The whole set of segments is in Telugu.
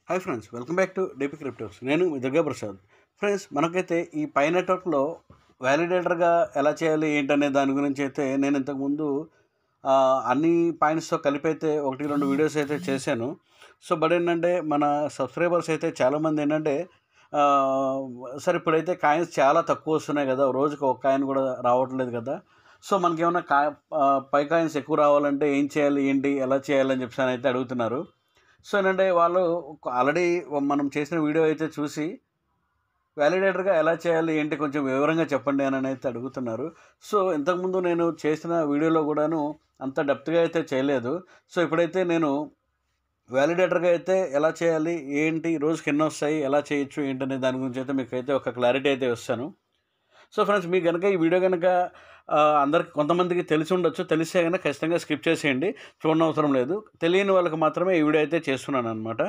Hi friends, welcome back to DP cryptos. నేను మీ దుర్గా ప్రసాద్. ఫ్రెండ్స్, మనకైతే ఈ పై నెట్వర్క్లో వ్యాలిడేటర్గా ఎలా చేయాలి ఏంటనే దాని గురించి అయితే నేను ఇంతకుముందు అన్ని పాయింట్స్తో కలిపి అయితే ఒకటి రెండు వీడియోస్ అయితే చేశాను. బట్ ఏంటంటే మన సబ్స్క్రైబర్స్ అయితే చాలామంది ఏంటంటే ఆ, సరే ఇప్పుడైతే కాయిన్స్ చాలా తక్కువ వస్తున్నాయి కదా, రోజుకి ఒక కాయిన్ కూడా రావట్లేదు కదా. మనకేమన్నా పై కాయిన్స్ ఎక్కువ రావాలంటే ఏం చేయాలి, ఏంటి, ఎలా చేయాలని చెప్పి అయితే అడుగుతున్నారు. ఏంటంటే వాళ్ళు ఆల్రెడీ మనం చేసిన వీడియో అయితే చూసి వ్యాలిడేటర్గా ఎలా చేయాలి ఏంటి కొంచెం వివరంగా చెప్పండి అని అయితే అడుగుతున్నారు. ఇంతకుముందు నేను చేసిన వీడియోలో కూడాను అంత డెప్త్గా అయితే చేయలేదు. ఇప్పుడైతే నేను వ్యాలిడేటర్గా అయితే ఎలా చేయాలి ఏంటి, రోజుకి ఎన్ని వస్తాయి, ఎలా చేయొచ్చు ఏంటనే దాని గురించి అయితే మీకు అయితే ఒక క్లారిటీ అయితే వస్తాను. ఫ్రెండ్స్, మీకు కనుక ఈ వీడియో కనుక అందరికి కొంతమందికి తెలిసి ఉండొచ్చు, తెలిస్తే కనుక ఖచ్చితంగా స్కిప్ చేసేయండి, చూడనవసరం లేదు. తెలియని వాళ్ళకి మాత్రమే ఈ వీడియో అయితే చేస్తున్నాను అనమాట.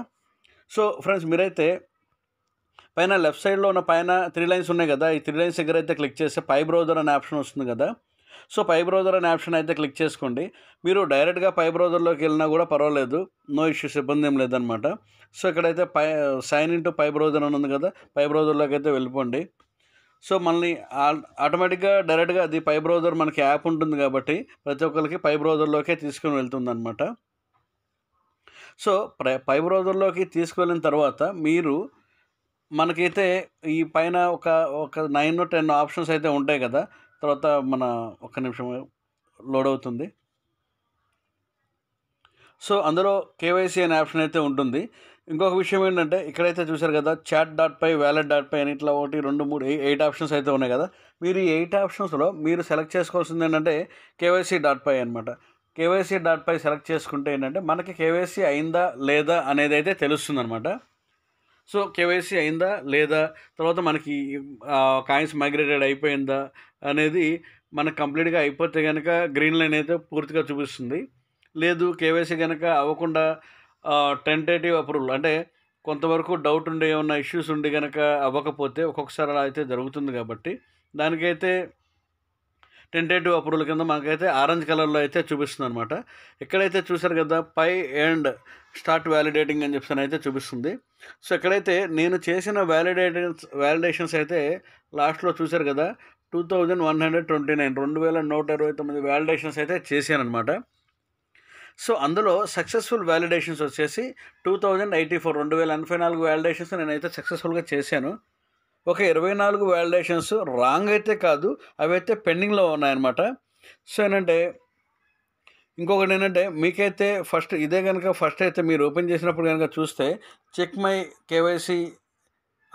ఫ్రెండ్స్, మీరైతే పైన లెఫ్ట్ సైడ్లో ఉన్న పైన 3 లైన్స్ ఉన్నాయి కదా, ఈ 3 లైన్స్ దగ్గర అయితే క్లిక్ చేస్తే పై బ్రౌజర్ అనే ఆప్షన్ వస్తుంది కదా. పై బ్రౌజర్ అనే ఆప్షన్ అయితే క్లిక్ చేసుకోండి. మీరు డైరెక్ట్గా పై బ్రౌజర్లోకి వెళ్ళినా కూడా పర్వాలేదు, నో ఇష్యూస్, ఇబ్బంది ఏం లేదనమాట. ఇక్కడైతే sign in to Pi browser అని ఉంది కదా, పై బ్రౌజర్లోకి అయితే వెళ్ళిపోండి. మళ్ళీ ఆటోమేటిక్గా డైరెక్ట్గా అది పై బ్రౌజర్ మనకి యాప్ ఉంటుంది కాబట్టి ప్రతి ఒక్కరికి పై బ్రౌజర్లోకే తీసుకుని వెళ్తుంది అనమాట. పై బ్రౌజర్లోకి తీసుకువెళ్ళిన తర్వాత మీరు మనకైతే ఈ పైన ఒక ఒక 9-10 ఆప్షన్స్ అయితే ఉంటాయి కదా. తర్వాత మన ఒక్క నిమిషం లోడ్ అవుతుంది. అందులో కేవైసీ అనే ఆప్షన్ అయితే ఉంటుంది. ఇంకొక విషయం ఏంటంటే ఇక్కడైతే చూసారు కదా, chat.py, wallet.py అని ఇట్లా 1 2 3 8 ఆప్షన్స్ అయితే ఉన్నాయి కదా. మీరు ఈ 8 ఆప్షన్స్లో మీరు సెలెక్ట్ చేసుకోవాల్సింది ఏంటంటే KYC.py అనమాట. KYC.py సెలెక్ట్ చేసుకుంటే ఏంటంటే మనకి కేవైసీ అయిందా లేదా అనేది అయితే తెలుస్తుంది అనమాట. కేవైసీ అయిందా లేదా, తర్వాత మనకి కాయిన్స్ మైగ్రేటెడ్ అయిపోయిందా అనేది మనకు కంప్లీట్గా అయిపోతే కనుక గ్రీన్ లైన్ అయితే పూర్తిగా చూపిస్తుంది. లేదు కేవైసీ కనుక అవ్వకుండా టెంటేటివ్ అప్రూవల్ అంటే కొంతవరకు డౌట్ ఉండి ఏమన్నా ఇష్యూస్ ఉండి కనుక అవ్వకపోతే ఒక్కొక్కసారి అలా అయితే జరుగుతుంది కాబట్టి దానికైతే టెంటేటివ్ అప్రూవల్ కింద మనకైతే ఆరెంజ్ కలర్లో అయితే చూపిస్తుంది అనమాట. ఎక్కడైతే చూసారు కదా పై అండ్ స్టార్ట్ వ్యాలిడేటింగ్ అని చెప్పి అయితే చూపిస్తుంది. ఎక్కడైతే నేను చేసిన వ్యాలిడేషన్స్ అయితే లాస్ట్లో చూసారు కదా 2129 2129 వ్యాలిడేషన్స్ అయితే చేశాను అనమాట. అందులో సక్సెస్ఫుల్ వ్యాలిడేషన్స్ వచ్చేసి 2084 2084 వ్యాలిడేషన్స్ నేనైతే సక్సెస్ఫుల్గా చేశాను. ఒక 24 వ్యాలిడేషన్స్ రాంగ్ అయితే కాదు, అవి అయితే పెండింగ్లో ఉన్నాయన్నమాట. ఏంటంటే ఇంకొకటి ఏంటంటే మీకైతే ఫస్ట్ ఇదే కనుక ఫస్ట్ అయితే మీరు ఓపెన్ చేసినప్పుడు కనుక చూస్తే check my KYC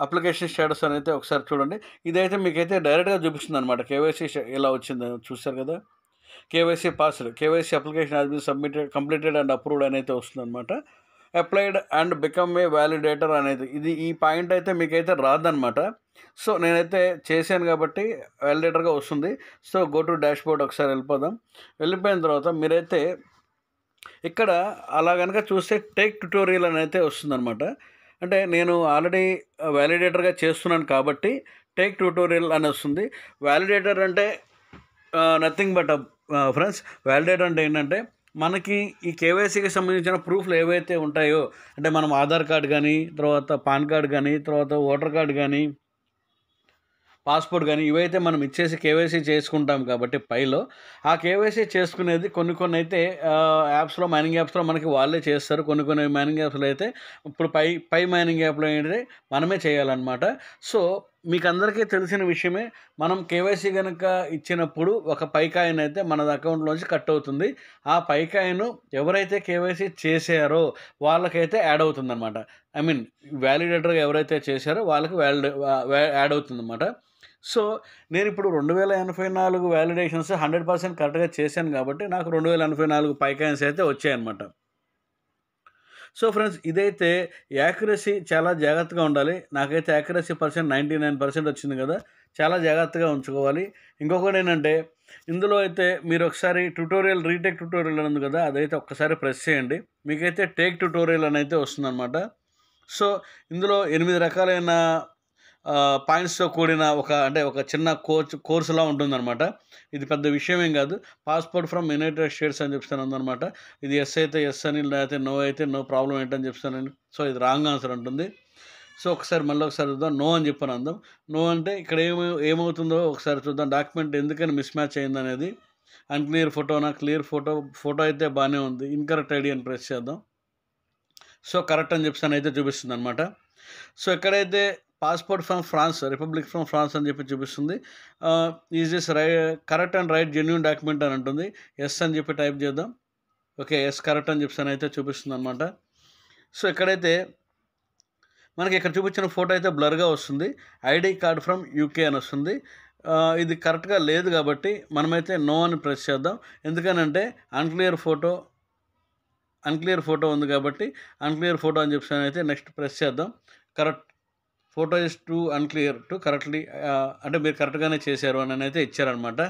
application status అని అయితే ఒకసారి చూడండి. ఇదైతే మీకైతే డైరెక్ట్గా చూపిస్తుంది అనమాట. కేవైసీ ఎలా వచ్చిందో చూస్తారు కదా, KYC passed, KYC application has been submitted, completed and approved అని అయితే వస్తుంది అనమాట. Applied and become a validator అనేది ఈ పాయింట్ అయితే మీకైతే రాదనమాట. నేనైతే చేశాను కాబట్టి వ్యాలిడేటర్గా వస్తుంది. గో టు డాష్ బోర్డ్ ఒకసారి వెళ్ళిపోయిన తర్వాత మీరైతే ఇక్కడ అలా కనుక చూస్తే టేక్ ట్యుటోరియల్ అని అయితే వస్తుందన్నమాట. అంటే నేను ఆల్రెడీ వ్యాలిడేటర్గా చేస్తున్నాను కాబట్టి టేక్ ట్యుటోరియల్ అని వస్తుంది. వ్యాలిడేటర్ అంటే నథింగ్ బట్ ఫ్రెండ్స్, వ్యాలిడేటర్ అంటే ఏంటంటే మనకి ఈ కేవైసీకి సంబంధించిన ప్రూఫ్లు ఏవైతే ఉంటాయో, అంటే మనం ఆధార్ కార్డు కానీ, తర్వాత పాన్ కార్డు కానీ, తర్వాత ఓటర్ కార్డు కానీ, పాస్పోర్ట్ కానీ, ఇవైతే మనం ఇచ్చేసి కేవైసీ చేసుకుంటాం కాబట్టి పైలో ఆ కేవైసీ చేసుకునేది కొన్ని అయితే యాప్స్లో, మైనింగ్ యాప్స్లో మనకి వాళ్ళే చేస్తారు. కొన్ని మైనింగ్ యాప్స్లో అయితే ఇప్పుడు పై మైనింగ్ యాప్లో ఏంటంటే మనమే చేయాలన్నమాట. మీకు అందరికీ తెలిసిన విషయమే, మనం కేవైసీ కనుక ఇచ్చినప్పుడు ఒక పై కాయిన్ అయితే మన అకౌంట్లోంచి కట్ అవుతుంది. ఆ పై కాయిన్ ఎవరైతే కేవైసీ చేశారో వాళ్ళకైతే యాడ్ అవుతుందన్నమాట. ఐ మీన్ వ్యాలిడేటర్గా ఎవరైతే చేశారో వాళ్ళకి యాడ్ అవుతుందన్నమాట. నేను ఇప్పుడు 2084 వ్యాలిడేషన్స్ 100% కరెక్ట్గా చేశాను కాబట్టి నాకు 2084 పై కాయిన్స్ అయితే వచ్చాయన్నమాట. ఫ్రెండ్స్, ఇదైతే యాక్యురసీ చాలా జాగ్రత్తగా ఉండాలి. నాకైతే యాక్యురసీ 99% వచ్చింది కదా, చాలా జాగ్రత్తగా ఉంచుకోవాలి. ఇంకొకటి ఏంటంటే ఇందులో అయితే మీరు ఒకసారి రీటేక్ ట్యుటోరియల్ అని ఉంది కదా, అదైతే ఒక్కసారి ప్రెస్ చేయండి, మీకైతే టేక్ ట్యుటోరియల్ అని అయితే వస్తుందన్నమాట. ఇందులో 8 రకాలైన పాయింట్స్‌తో కూడిన ఒక చిన్న కోర్సులా ఉంటుందనమాట. ఇది పెద్ద విషయం ఏం కాదు. పాస్‌పోర్ట్ ఫ్రమ్ యునైటెడ్ స్టేట్స్ అని ఉందనమాట. ఇది యెస్ అయితే యెస్ అని, లేకపోతే నో అయితే నో ప్రాబ్లమ్ ఏంటని చెప్తానండి. సో, ఇది రాంగ్ ఆన్సర్ ఉంటుంది. సో, మళ్ళీ ఒకసారి చూద్దాం. నో అని చెప్పని అందాం. నో అంటే ఇక్కడ ఏమవుతుందో ఒకసారి చూద్దాం. డాక్యుమెంట్ ఎందుకని మిస్ మ్యాచ్ అయిందనేది. అన్‌క్లియర్ ఫోటోనా, క్లియర్ ఫోటో అయితే బానే ఉంది. ఇన్‌కరెక్ట్ ఐడీ అని ప్రెస్ చేద్దాం. సో, కరెక్ట్ అని చెప్పేసనైతే చూపిస్తుందనమాట. సో, ఎక్కడైతే passport from France, republic from France అని చెప్పి చూపిస్తుంది. Is this correct and right genuine document అని ఉంటుంది. యెస్ అని చెప్పి టైప్ చేద్దాం. ఓకే. యెస్ కరెక్ట్ అని చెప్పేసనైతే చూపిస్తుందనమాట. సో, ఎక్కడైతే మనకి ఇక్కడ చూపించిన ఫోటో అయితే బ్లర్‌గా వస్తుంది. ఐడీ కార్డ్ ఫ్రమ్ యూకే అని వస్తుంది. ఇది కరెక్ట్‌గా లేదు కాబట్టి మనమైతే నో అని ప్రెస్ చేద్దాం. ఎందుకనంటే అన్‌క్లియర్ ఫోటో ఉంది కాబట్టి అన్‌క్లియర్ ఫోటో అని చెప్పేసనైతే నెక్స్ట్ ప్రెస్ చేద్దాం. Correct photo is two unclear to correctly అంటే మీరు కరెక్ట్‌గానే చేశారు అని అయితే ఇచ్చారనమాట.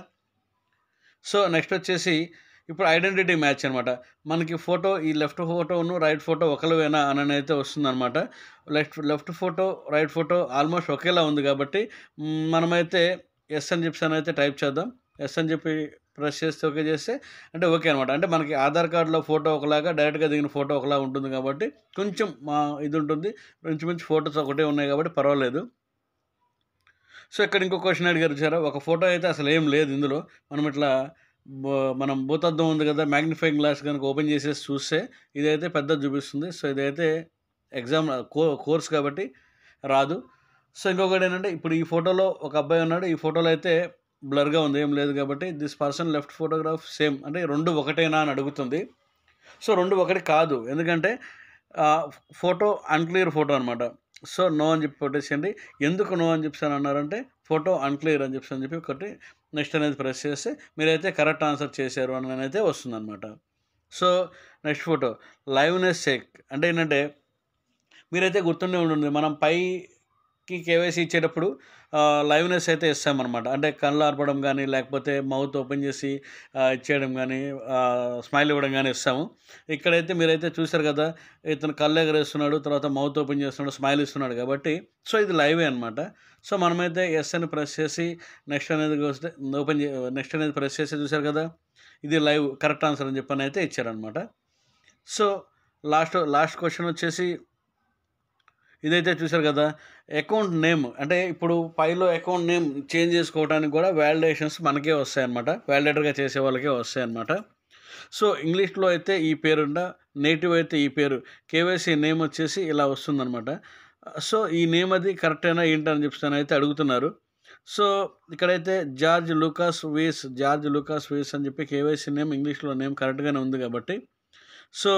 సో, నెక్స్ట్ వచ్చేసి ఇప్పుడు ఐడెంటిటీ మ్యాచ్ అనమాట. మనకి ఫోటో ఈ లెఫ్ట్ ఫోటోను, రైట్ ఫోటో ఒకళ్ళవేనా అననైతే వస్తుందనమాట. Left photo, right photo almost ఒకేలా ఉంది కాబట్టి మనమైతే యెస్ అని చెప్పేసనైతే టైప్ చేద్దాం. యెస్ అని చెప్పి ప్రెస్ చేస్తే ఓకే చేస్తే అంటే ఓకే అనమాట. అంటే మనకి ఆధార్ కార్డ్‌లో ఫోటో ఒకలాగా, డైరెక్ట్‌గా దిగిన ఫోటో ఒకలా ఉంటుంది కాబట్టి కొంచెం ఇది ఉంటుంది. ఇంచుమించు ఫోటోస్ ఒకటే ఉన్నాయి కాబట్టి పర్వాలేదు. సో, ఇక్కడ ఇంకో క్వెషన్ అడిగారు చూసారా? ఒక ఫోటో అయితే అసలేం లేదు ఇందులో. మనం ఇట్లా మనం భూతద్దం ఉంది కదా! మ్యాగ్నిఫైయింగ్ గ్లాస్ గనుక ఓపెన్ చేసేసి చూస్తే ఇదైతే పెద్దది చూపిస్తుంది. సో, ఇదైతే ఎగ్జామ్ కోర్స్ కాబట్టి రాదు. సో, ఇంకొకటేంటంటే ఇప్పుడు ఈ ఫోటోలో ఒక అబ్బాయి ఉన్నాడు. ఈ ఫోటోలో అయితే బ్లర్‌గా ఉంది. ఏం లేదు కాబట్టి this person left photograph same అంటే 2 ఒకటేనా అని అడుగుతుంది. సో, 2 ఒకటి కాదు. ఎందుకంటే ఫోటో అన్‌క్లియర్ ఫోటో అనమాట. సో, నో అని చెప్పి కొట్టేసేయండి. ఎందుకు నో అని చెప్పేసనన్నారంటే ఫోటో అన్‌క్లియర్ అని చెప్పి ఒకటి నెక్స్ట్ అనేది ప్రెస్ చేస్తే మీరైతే కరెక్ట్ ఆన్సర్ చేశారు అననైతే వస్తుందనమాట. So, next photo liveness check అంటే ఏంటంటే మీరైతే గుర్తుండే ఉంటుంది. మనం పైకి కేవైసీ ఇచ్చేటప్పుడు లైవ్‌నెస్ అయితే ఇస్తామనమాట. అంటే కళ్ళు ఆర్పడం గానీ, లేకపోతే మౌత్ ఓపెన్ చేసి ఇచ్చేయడం గానీ, స్మైల్ ఇవ్వడం గానీ ఇస్తాము. ఇక్కడైతే మీరైతే చూసారు కదా! ఇతను కళ్ళు ఎగరేస్తున్నాడు, తర్వాత మౌత్ ఓపెన్ చేస్తున్నాడు, స్మైల్ ఇస్తున్నాడు కాబట్టి సో, ఇది లైవే అనమాట. సో, మనమైతే యెస్ అని ప్రెస్ చేసి నెక్స్ట్ అనేది వస్తే నెక్స్ట్ అనేది ప్రెస్ చేసి చూసారు కదా! ఇది లైవ్ కరెక్ట్ ఆన్సర్ అని చెప్పనైతే ఇచ్చారనమాట. సో, లాస్ట్ క్వెషన్ వచ్చేసి ఇదైతే చూసారు కదా! అకౌంట్ నేమ్ అంటే ఇప్పుడు పైలో అకౌంట్ నేమ్ చేంజ్ చేసుకోవడానికి కూడా వాలిడేషన్స్ మనకే వస్తాయన్నమాట. వాలిడేటర్‌గా చేసే వాళ్ళకే వస్తాయన్నమాట. సో, ఇంగ్లీష్‌లో అయితే ఈ పేరుండ, నేటివ్ అయితే ఈ పేరు. కేవైసీ నేమ్ వచ్చేసి ఇలా వస్తుందన్నమాట. సో, ఈ నేమ్ అది కరెక్టేనా ఏంటని చెప్పేసనైతే అడుగుతున్నారు. సో, ఇక్కడైతే జార్జ్ లూకాస్ వీస్ అని చెప్పి కేవైసీ నేమ్ ఇంగ్లీష్‌లో నేమ్ కరెక్ట్‌గానే ఉంది కాబట్టి సో,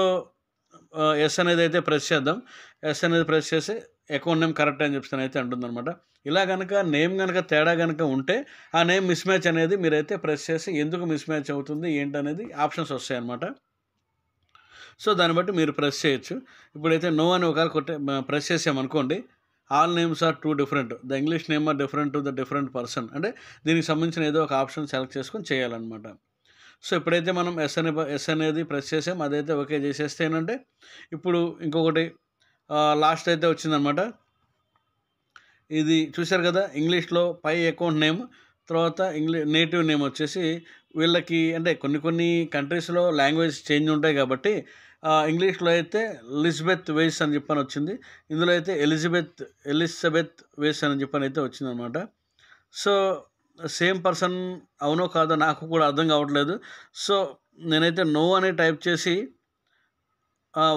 యెస్ అనేదైతే ప్రెస్ చేద్దాం. యెస్ అనేది ప్రెస్ చేసి అకౌంట్ నేమ్ కరెక్ట్ అని చెప్పేసనైతే అంటుందనమాట. ఇలా గనక నేమ్ గనక తేడా గనక ఉంటే ఆ నేమ్ మిస్ మ్యాచ్ అనేది మీరైతే ప్రెస్ చేసి ఎందుకు మిస్ మ్యాచ్ అవుతుంది ఏంటనేది ఆప్షన్స్ వస్తాయన్నమాట. సో, దాన్ని బట్టి మీరు ప్రెస్ చేయొచ్చు. ఇప్పుడైతే నో అని ఒకవేళ ప్రెస్ చేసామనుకోండి all names are too different. The English name are different to the different person. అంటే దీనికి సంబంధించిన ఏదో ఒక ఆప్షన్ సెలెక్ట్ చేసుకొని చేయాలన్నమాట. సో, ఎప్పుడైతే మనం యెస్ అనేది ప్రెస్ చేసామో అదైతే ఓకే చేసేస్తే ఏంటంటే ఇప్పుడు ఇంకొకటి లాస్ట్ అయితే వచ్చిందనమాట. ఇది చూసారు కదా! ఇంగ్లీష్‌లో పై అకౌంట్ నేమ్ తర్వాత నేటివ్ నేమ్ వచ్చేసి వీళ్ళకి అంటే కొన్ని కంట్రీస్‌లో లాంగ్వేజ్ చేంజ్ ఉంటాయి కాబట్టి ఇంగ్లీష్‌లో అయితే లిజ్బెత్ వేస్ అని చెప్పని వచ్చింది. ఇందులో అయితే ఎలిజబెత్ వేస్ అని చెప్పనైతే వచ్చిందనమాట. సో, సేమ్ పర్సన్ అవునో కాదో నాకు కూడా అర్థం కావట్లేదు. సో, నేనైతే నో అని టైప్ చేసి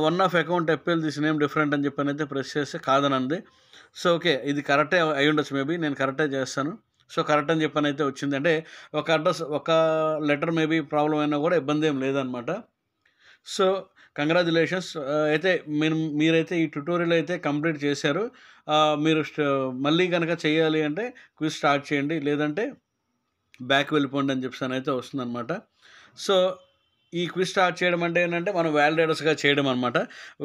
one of account FL this name different అని చెప్పనైతే ప్రెస్ చేస్తే కాదనంది. సో, ఓకే ఇది కరెక్టే అయ్యుండొచ్చు మేబీ. నేను కరెక్టే చేస్తాను. సో, కరెక్ట్ అని చెప్పనైతే వచ్చింది. అంటే ఒక లెటర్ మేబీ ప్రాబ్లమ్ అయినా కూడా ఇబ్బంది ఏం లేదనమాట. సో, కంగ్రాచ్యులేషన్స్ అయితే మీరైతే ఈ ట్యుటోరియల్ అయితే కంప్లీట్ చేశారు. మీరు మళ్ళీ గనక చేయాలి అంటే క్విజ్ స్టార్ట్ చేయండి. లేదంటే బ్యాక్ వెళ్ళిపోండి అని చెప్పేసనైతే వస్తుందనమాట. సో, ఈ క్విజ్ స్టార్ట్ చేయడం అంటే ఏంటంటే మనం వాలిడేటర్స్‌గా చేయడం అనమాట.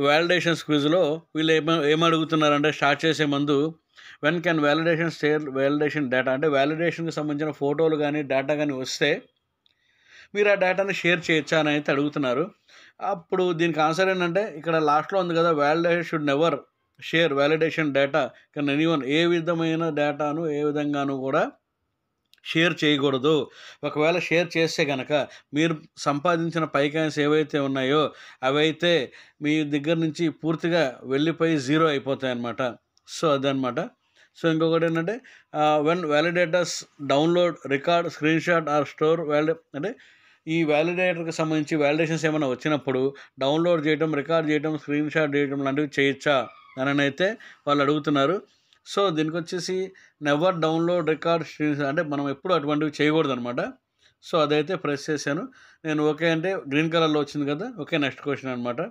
వాలిడేషన్స్ క్విజ్‌లో వీళ్ళు ఏమడుగుతున్నారంటే స్టార్ట్ చేసే ముందు వెన్ కెన్ వాలిడేషన్ డేటా అంటే వాలిడేషన్‌కి సంబంధించిన ఫోటోలు గానీ, డేటా గానీ వస్తే మీరు ఆ డేటాని షేర్ చేయొచ్చా అని అయితే అడుగుతున్నారు. అప్పుడు దీనికి ఆన్సర్ ఏంటంటే ఇక్కడ లాస్ట్‌లో ఉంది కదా! Validation should never share validation data can anyone, ఏ విధమైన డేటాను ఏ విధంగానూ కూడా షేర్ చేయకూడదు. ఒకవేళ షేర్ చేస్తే గనక మీరు సంపాదించిన పైకాయిన్స్ ఏవైతే ఉన్నాయో అవైతే మీ దగ్గర నుంచి పూర్తిగా వెళ్ళిపోయి జీరో అయిపోతాయన్నమాట. సో అదనమాట. సో ఇంకొకటి ఏంటంటే when validators download, record, screen shot are store అంటే ఈ వ్యాలిడేటర్కి సంబంధించి వ్యాలిడేషన్స్ ఏమైనా వచ్చినప్పుడు డౌన్లోడ్ చేయడం, రికార్డ్ చేయడం, స్క్రీన్ షాట్ చేయడం లాంటివి చేయొచ్చా అని అయితే వాళ్ళు అడుగుతున్నారు. సో దీనికి వచ్చేసి నెవర్ డౌన్లోడ్, రికార్డ్, స్క్రీన్ అంటే మనం ఎప్పుడు అటువంటివి చేయకూడదు అనమాట. సో అదైతే ప్రెస్ చేశాను నేను. ఓకే అంటే గ్రీన్ కలర్లో వచ్చింది కదా. ఓకే, నెక్స్ట్ క్వశ్చన్ అనమాట.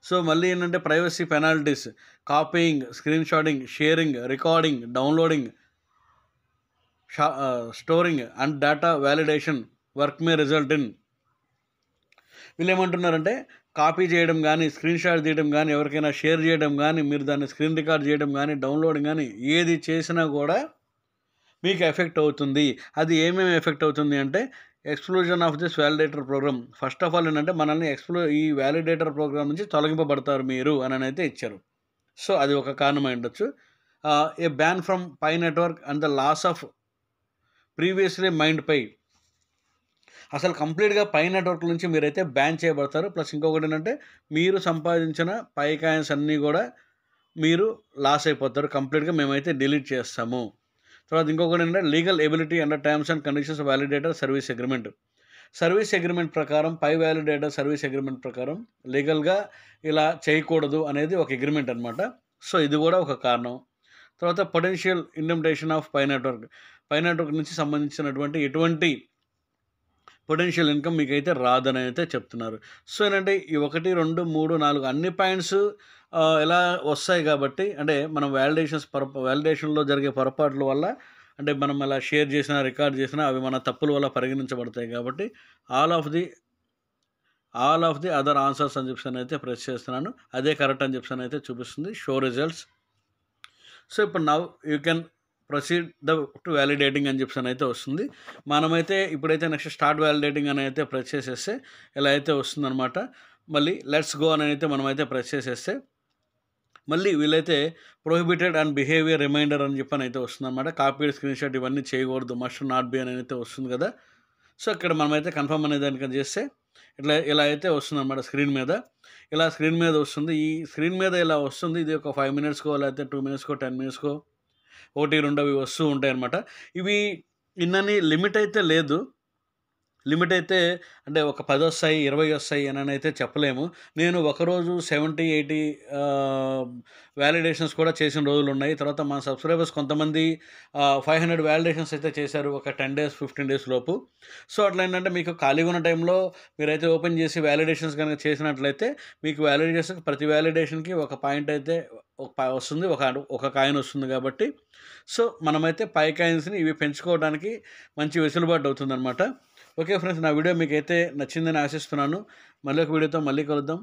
సో మళ్ళీ ఏంటంటే privacy penalties, copying, screenshotting, sharing, recording, downloading, storing and data validation work may result in. వీళ్ళు ఏమంటున్నారంటే కాపీ చేయడం కానీ, స్క్రీన్ షాట్ తీయడం కానీ, ఎవరికైనా షేర్ చేయడం కానీ, మీరు దాన్ని స్క్రీన్ రికార్డ్ చేయడం కానీ, డౌన్లోడింగ్ కానీ ఏది చేసినా కూడా మీకు ఎఫెక్ట్ అవుతుంది. అది ఏమేమి ఎఫెక్ట్ అవుతుంది అంటే exclusion of this validator programme. First of all ఏంటంటే మనల్ని ఈ వ్యాలిడేటర్ ప్రోగ్రామ్ నుంచి తొలగింపబడతారు మీరు అని అయితే ఇచ్చారు. సో అది ఒక కారణమై ఉండొచ్చు. A ban from Pi network and the loss of previously mined Pi. అసలు కంప్లీట్గా పై నెట్వర్క్ నుంచి మీరైతే బ్యాన్ చేయబడతారు. ప్లస్ ఇంకొకటి ఏంటంటే మీరు సంపాదించిన పై కాయిన్స్ అన్నీ కూడా మీరు లాస్ అయిపోతారు. కంప్లీట్గా మేమైతే డిలీట్ చేస్తాము. తర్వాత ఇంకొకటి ఏంటంటే legal ability under terms and conditions validator service agreement. Service agreement ప్రకారం, పై వ్యాలిడేటర్ సర్వీస్ అగ్రిమెంట్ ప్రకారం లీగల్గా ఇలా చేయకూడదు అనేది ఒక అగ్రిమెంట్ అనమాట. సో ఇది కూడా ఒక కారణం. తర్వాత potential indemnification of Pi network. Pi network నుంచి సంబంధించినటువంటి ఎటువంటి పొటెన్షియల్ ఇన్కమ్ మీకైతే రాదని అయితే చెప్తున్నారు. సో ఏంటంటే ఈ 1, 2, 3, 4 అన్ని పాయింట్స్ ఎలా వస్తాయి కాబట్టి, అంటే మనం వ్యాలిడేషన్లో జరిగే పొరపాట్ల వల్ల, అంటే మనం అలా షేర్ చేసినా, రికార్డ్ చేసినా అవి మన తప్పుల వల్ల పరిగణించబడతాయి కాబట్టి all of the other answers అని చెప్పి అయితే ప్రెస్ చేస్తున్నాను. అదే కరెక్ట్ అని చెప్పి అయితే చూపిస్తుంది షో రిజల్ట్స్. సో ఇప్పుడు now you can proceed to validating అని చెప్పి అయితే వస్తుంది. మనమైతే ఇప్పుడైతే నెక్స్ట్ స్టార్ట్ వ్యాలిడేటింగ్ అని అయితే ప్రెస్ చేసేస్తే ఇలా అయితే వస్తుందన్నమాట. మళ్ళీ లెట్స్ గో అని అయితే మనమైతే ప్రెస్ చేసేస్తే మళ్ళీ వీళ్ళైతే ప్రొహిబిటెడ్ అండ్ బిహేవియర్ రిమైండర్ అని చెప్పని అయితే వస్తుందన్నమాట. కాపీ, స్క్రీన్ షాట్ ఇవన్నీ చేయకూడదు, మస్ట్ నాట్ బి అని అయితే వస్తుంది కదా. సో ఇక్కడ మనమైతే కన్ఫర్మ్ అనే దానికి చేస్తే ఇలా అయితే వస్తుందన్నమాట. స్క్రీన్ మీద వస్తుంది. ఈ స్క్రీన్ మీద ఇలా వస్తుంది. ఇది ఒక 5 minutesకో లేకపోతే 2 minutesకో 10 minutesకో 1, 2 అవి వస్తూ ఉంటాయి అన్నమాట. ఇవి ఇన్నని లిమిట్ అయితే లేదు. లిమిట్ అయితే అంటే ఒక 10 వస్తాయి, 20 వస్తాయి అని అయితే చెప్పలేము. నేను ఒకరోజు 70, 80 వ్యాలిడేషన్స్ కూడా చేసిన రోజులు ఉన్నాయి. తర్వాత మా సబ్స్క్రైబర్స్ కొంతమంది 500 వ్యాలిడేషన్స్ అయితే చేశారు ఒక 10 days 15 days లోపు. సో అట్లా ఏంటంటే మీకు ఖాళీగా ఉన్న టైంలో మీరైతే ఓపెన్ చేసి వ్యాలిడేషన్స్ కనుక చేసినట్లయితే మీకు ప్రతి వ్యాలిడేషన్కి ఒక పాయింట్ అయితే వస్తుంది, ఒక కాయిన్ వస్తుంది కాబట్టి. సో మనమైతే పై కాయిన్స్ని ఇవి పెంచుకోవడానికి మంచి వెసులుబాటు అవుతుందన్నమాట. ఓకే ఫ్రెండ్స్, నా వీడియో మీకైతే నచ్చిందని ఆశిస్తున్నాను. మళ్ళీ ఒక వీడియోతో మళ్ళీ కలుద్దాం.